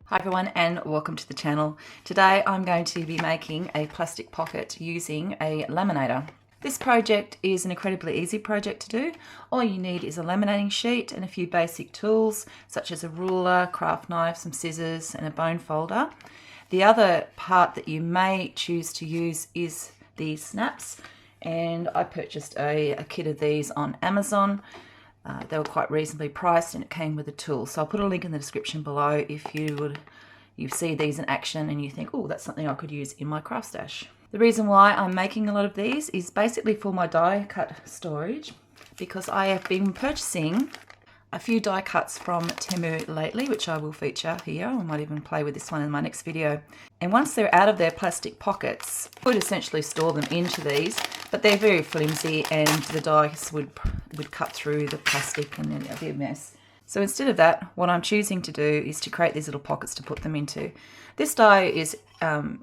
Hi everyone and welcome to the channel. Today I'm going to be making a plastic pocket using a laminator. This project is an incredibly easy project to do. All you need is a laminating sheet and a few basic tools such as a ruler, craft knife, some scissors and a bone folder. The other part that you may choose to use is the snaps, and I purchased a kit of these on Amazon. They were quite reasonably priced and it came with a tool. So I'll put a link in the description below if you see these in action and you think, oh, that's something I could use in my craft stash. The reason why I'm making a lot of these is basically for my die cut storage, because I have been purchasing a few die cuts from Temu lately, which I will feature here. I might even play with this one in my next video. And once they're out of their plastic pockets, I would essentially store them into these, but they're very flimsy and the dies would cut through the plastic and then it'd be a mess. So instead of that, what I'm choosing to do is to create these little pockets to put them into. This die is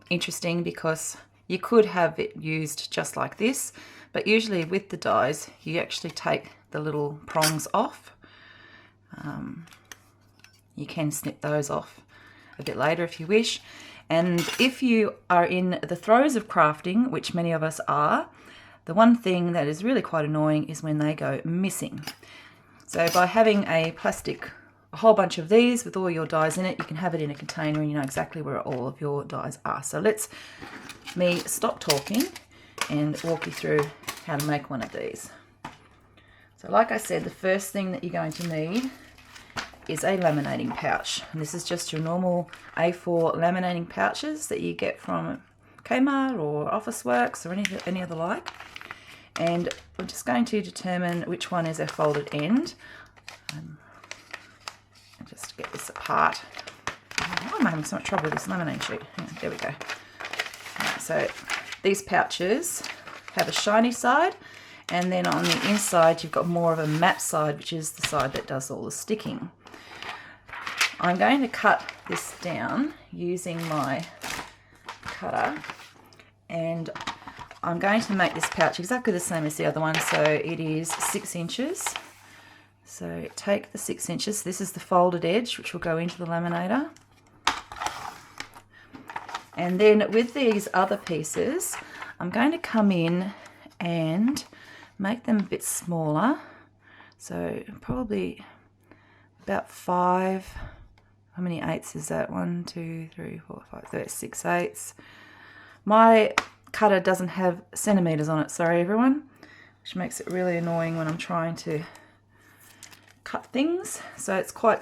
interesting because you could have it used just like this, but usually with the dies, you actually take the little prongs off. You can snip those off a bit later if you wish. And if you are in the throes of crafting, which many of us are, the one thing that is really quite annoying is when they go missing. So by having a whole bunch of these with all your dies in it, you can have it in a container and you know exactly where all of your dies are. So let's me stop talking and walk you through how to make one of these. So like I said, the first thing that you're going to need is a laminating pouch. And this is just your normal A4 laminating pouches that you get from Kmart or Officeworks or any other like. And we're just going to determine which one is a folded end. Just get this apart. Oh, I'm having so much trouble with this laminating sheet. There we go. Right, so these pouches have a shiny side, and then on the inside you've got more of a matte side, which is the side that does all the sticking. I'm going to cut this down using my cutter, and I'm going to make this pouch exactly the same as the other one. So it is 6 inches. So take the 6 inches. This is the folded edge, which will go into the laminator. And then with these other pieces, I'm going to come in and make them a bit smaller. So probably about 5. How many eighths is that? 1, 2, 3, 4, 5, 6 eighths. My cutter doesn't have centimeters on it, sorry everyone, which makes it really annoying when I'm trying to cut things. So it's quite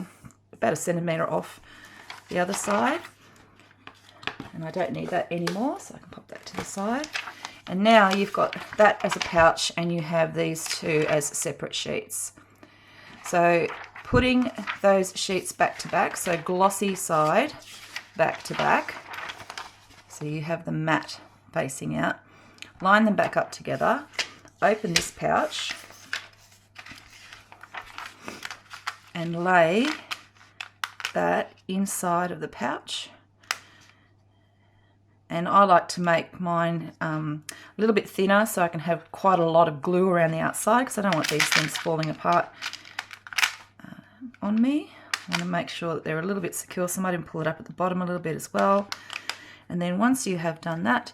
about 1 centimeter off the other side. And I don't need that anymore, so I can pop that to the side. And now you've got that as a pouch and you have these two as separate sheets. So putting those sheets back to back, so glossy side back to back, so you have the matte facing out, line them back up together, open this pouch and lay that inside of the pouch. And I like to make mine a little bit thinner so I can have quite a lot of glue around the outside, because I don't want these things falling apart on me. I want to make sure that they're a little bit secure, so I might even pull it up at the bottom a little bit as well. And then once you have done that,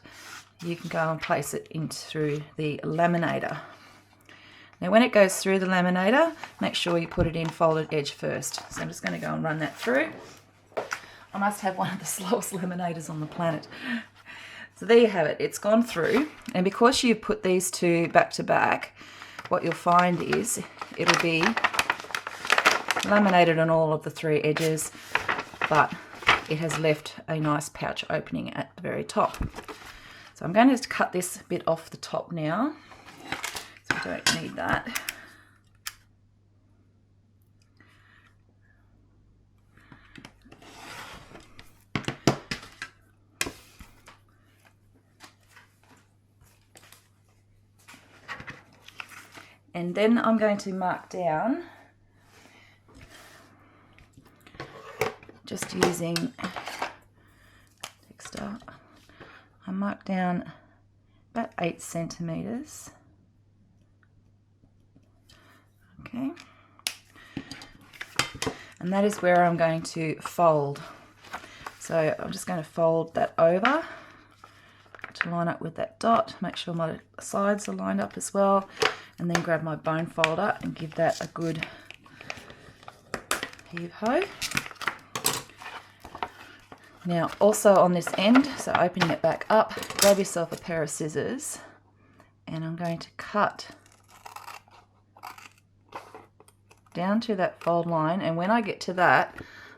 you can go and place it in through the laminator. Now when it goes through the laminator, make sure you put it in folded edge first. So I'm just going to go and run that through. I must have one of the slowest laminators on the planet. So there you have it, it's gone through. And because you put these two back to back, what you'll find is it'll be laminated on all of the 3 edges, but it has left a nice pouch opening at the very top. So I'm going to just cut this bit off the top now, so we don't need that. And then I'm going to mark down, just using textile, I mark down about 8 centimeters. Okay. and that is where I'm going to fold. So I'm just going to fold that over to line up with that dot, make sure my sides are lined up as well, and then grab my bone folder and give that a good heave-ho. Now also on this end, so opening it back up, grab yourself a pair of scissors, and I'm going to cut down to that fold line, and when I get to that,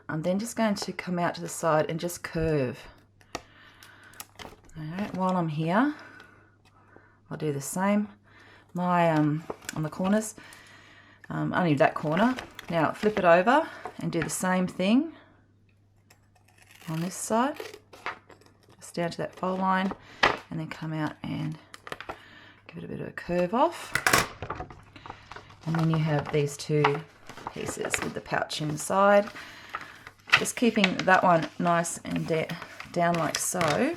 I'm then just going to come out to the side and just curve. Alright, while I'm here, I'll do the same. On the corners, only that corner. Now flip it over and do the same thing on this side, just down to that fold line, and then come out and give it a bit of a curve off. And then you have these two pieces with the pouch inside. Just keeping that one nice and down like so.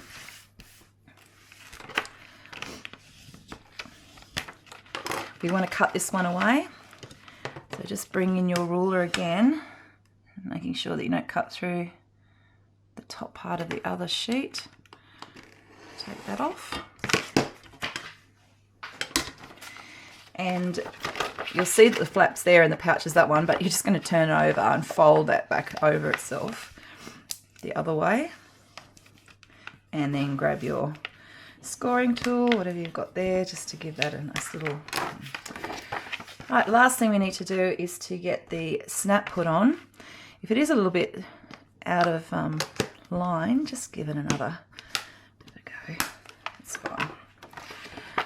We want to cut this one away, so just bring in your ruler again, making sure that you don't cut through the top part of the other sheet. Take that off, and you'll see that the flap's there and the pouch is that one, but you're just going to turn it over and fold that back over itself the other way, and then grab your scoring tool, whatever you've got there, just to give that a nice little... Right, last thing we need to do is to get the snap put on. If it is a little bit out of line, just give it another bit of a go. It's fine.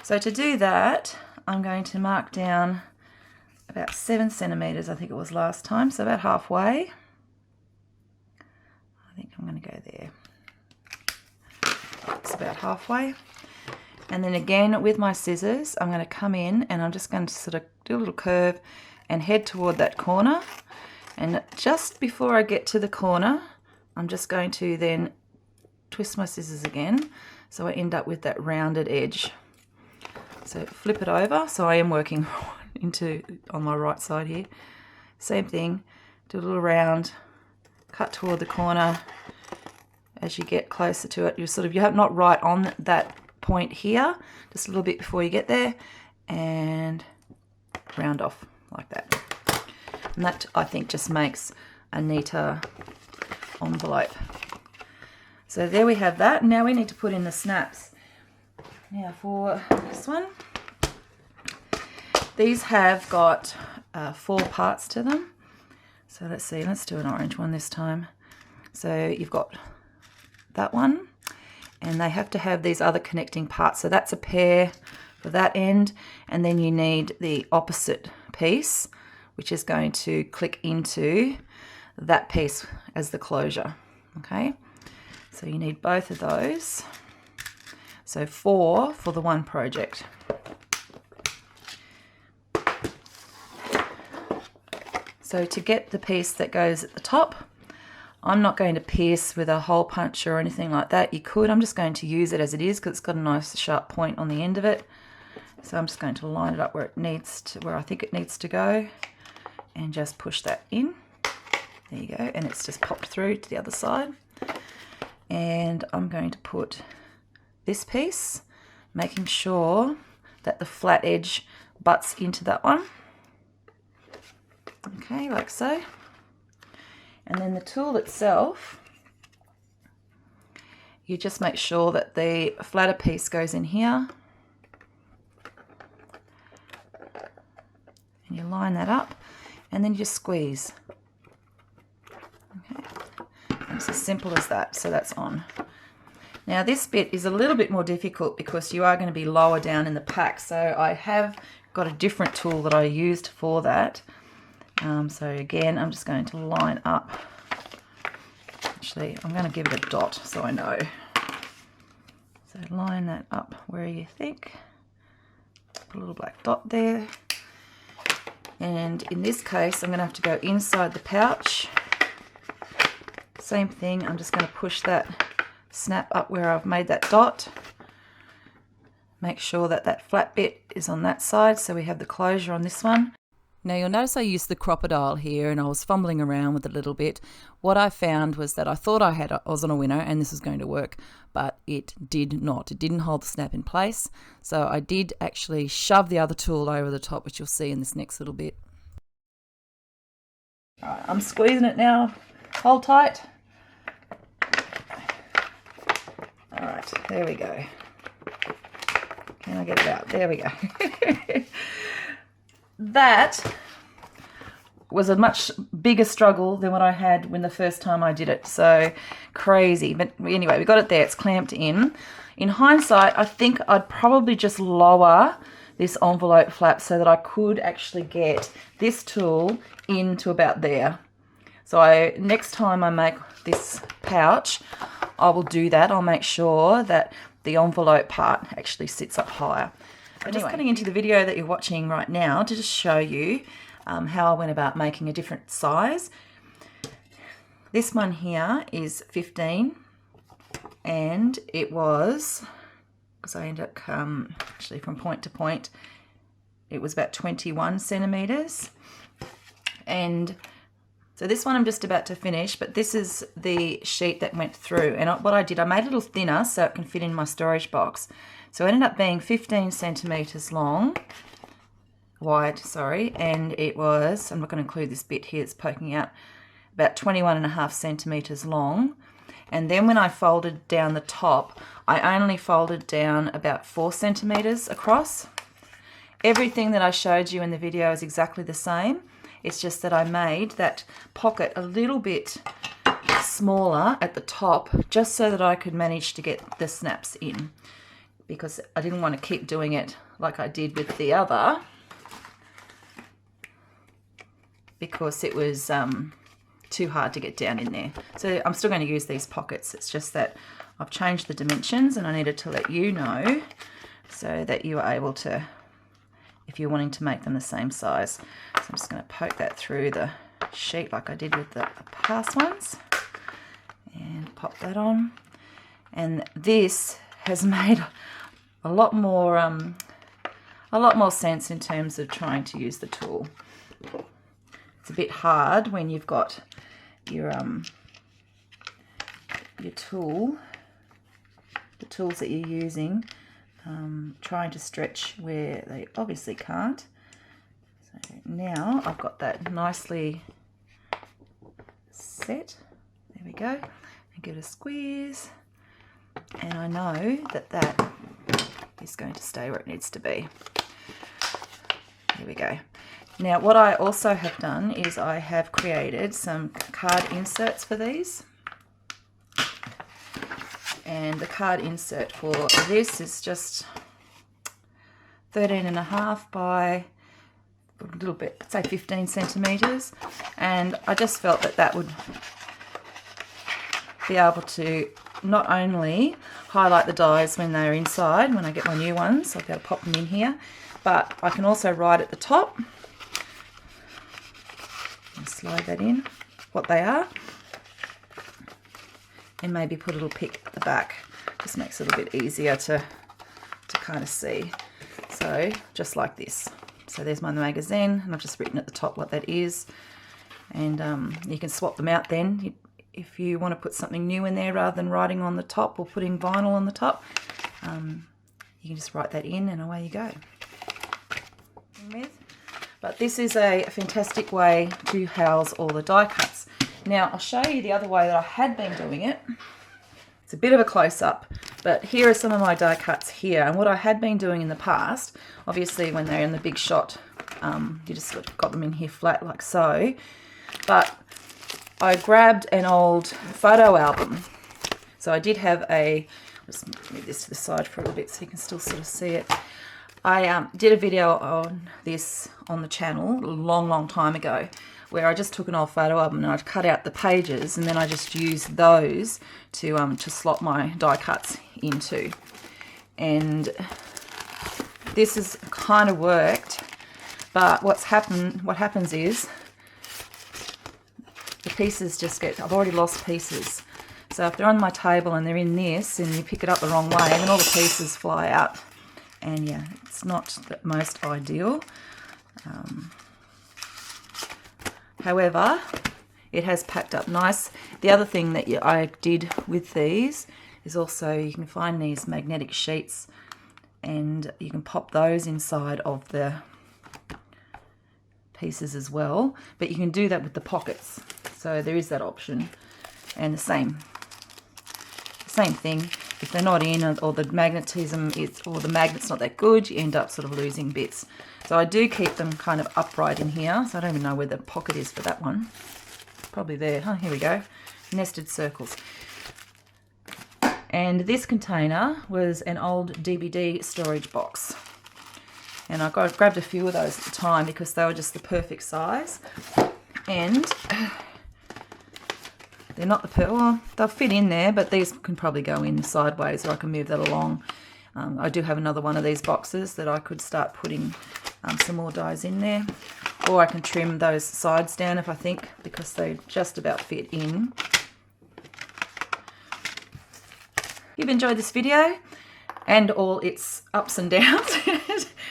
So to do that, I'm going to mark down about 7 centimeters, I think it was last time, so about halfway. I think I'm going to go there. It's about halfway. And then again with my scissors, I'm going to come in and I'm just going to sort of do a little curve and head toward that corner. And just before I get to the corner, I'm just going to then twist my scissors again, so I end up with that rounded edge. So flip it over, so I am working on my right side here. Same thing, do a little round, cut toward the corner. As you get closer to it, you're not right on that point here, just a little bit before you get there, and round off like that. And that, I think, just makes a neater envelope. So there we have that. Now we need to put in the snaps. Now for this one, these have got 4 parts to them. So let's see, let's do an orange one this time. So you've got that one, and they have to have these other connecting parts. So that's a pair for that end, and then you need the opposite piece, which is going to click into that piece as the closure. Okay, so you need both of those. So 4 for the one project. So to get the piece that goes at the top, I'm not going to pierce with a hole punch or anything like that. You could, I'm just going to use it as it is because it's got a nice sharp point on the end of it. So I'm just going to line it up where I think it needs to go, and just push that in. There you go, and it's just popped through to the other side. And I'm going to put this piece, making sure that the flat edge butts into that one. Okay, like so. And then the tool itself, you just make sure that the flatter piece goes in here. And you line that up, and then you just squeeze. Okay, and it's as simple as that. So that's on. Now this bit is a little bit more difficult because you are going to be lower down in the pack. So I have got a different tool that I used for that. So again, I'm just going to line up. Actually, I'm going to give it a dot so I know. So line that up where you think. Put a little black dot there. And in this case, I'm going to have to go inside the pouch. Same thing, I'm just going to push that snap up where I've made that dot. Make sure that that flat bit is on that side, so we have the closure on this one. Now you'll notice I used the crocodile here and I was fumbling around with it a little bit. What I found was that I thought I was on a winner and this was going to work, but it did not. It didn't hold the snap in place. So I did actually shove the other tool over the top, which you'll see in this next little bit. All right, I'm squeezing it now. Hold tight. All right, there we go. Can I get it out? There we go. That was a much bigger struggle than what I had when the first time I did it. So crazy. But anyway, we got it there. It's clamped in. In hindsight, I think I'd probably just lower this envelope flap so that I could actually get this tool into about there. So next time I make this pouch, I will do that. I'll make sure that the envelope part actually sits up higher. I'm just cutting into the video that you're watching right now to just show you how I went about making a different size. This one here is 15, and it was, because I ended up actually from point to point, it was about 21 centimeters. And so this one I'm just about to finish, but this is the sheet that went through. And what I did, I made it a little thinner so it can fit in my storage box. So it ended up being 15 centimeters long, wide, sorry, and it was, I'm not going to include this bit here, it's poking out, about 21.5 centimeters long. And then when I folded down the top, I only folded down about 4 centimeters across. Everything that I showed you in the video is exactly the same. It's just that I made that pocket a little bit smaller at the top just so that I could manage to get the snaps in, because I didn't want to keep doing it like I did with the other, because it was too hard to get down in there. So I'm still going to use these pockets. It's just that I've changed the dimensions and I needed to let you know so that you are able to, if you're wanting to make them the same size. So I'm just going to poke that through the sheet like I did with the past ones and pop that on. And this has made a lot more sense in terms of trying to use the tool. It's a bit hard when you've got your tool, the tools that you're using, trying to stretch where they obviously can't. So now I've got that nicely set. There we go. And give it a squeeze. And I know that that is going to stay where it needs to be. There we go. Now what I also have done is I have created some card inserts for these. And the card insert for this is just 13.5 by a little bit, say 15 centimeters. And I just felt that that would be able to not only highlight the dies when they're inside, when I get my new ones, I'll be able to pop them in here, but I can also write at the top and slide that in, what they are, and maybe put a little pic at the back. Just makes it a little bit easier to kind of see. So just like this. So there's my magazine, and I've just written at the top what that is, and you can swap them out then. If you want to put something new in there rather than writing on the top or putting vinyl on the top, you can just write that in and away you go. But this is a fantastic way to house all the die cuts. Now I'll show you the other way that I had been doing it. It's a bit of a close-up, but here are some of my die cuts here. And what I had been doing in the past, obviously when they're in the big shot, you just got them in here flat like so. But I grabbed an old photo album. So I did have just move this to the side for a little bit so you can still sort of see it. I did a video on this on the channel a long time ago, where I just took an old photo album and I'd cut out the pages, and then I just used those to slot my die cuts into. And this has kind of worked, but what happens is the pieces just I've already lost pieces. So if they're on my table and they're in this and you pick it up the wrong way, then all the pieces fly out. And yeah, it's not the most ideal. However, it has packed up nice. The other thing that I did with these is also you can find these magnetic sheets and you can pop those inside of the pieces as well, but you can do that with the pockets, so there is that option. And the same thing, if they're not in, or the magnetism is, or the magnet's not that good, you end up sort of losing bits. So I do keep them kind of upright in here, so I don't even know where the pocket is for that one. Probably there. Oh, here we go. Nested circles. And this container was an old DVD storage box. And I grabbed a few of those at the time because they were just the perfect size. And they're not the well, they'll fit in there, but these can probably go in sideways, or I can move that along. I do have another one of these boxes that I could start putting some more dies in there. Or I can trim those sides down if I think, because they just about fit in. If you've enjoyed this video and all its ups and downs,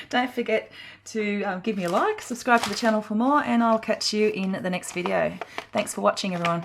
don't forget to give me a like, subscribe to the channel for more, and I'll catch you in the next video. Thanks for watching, everyone.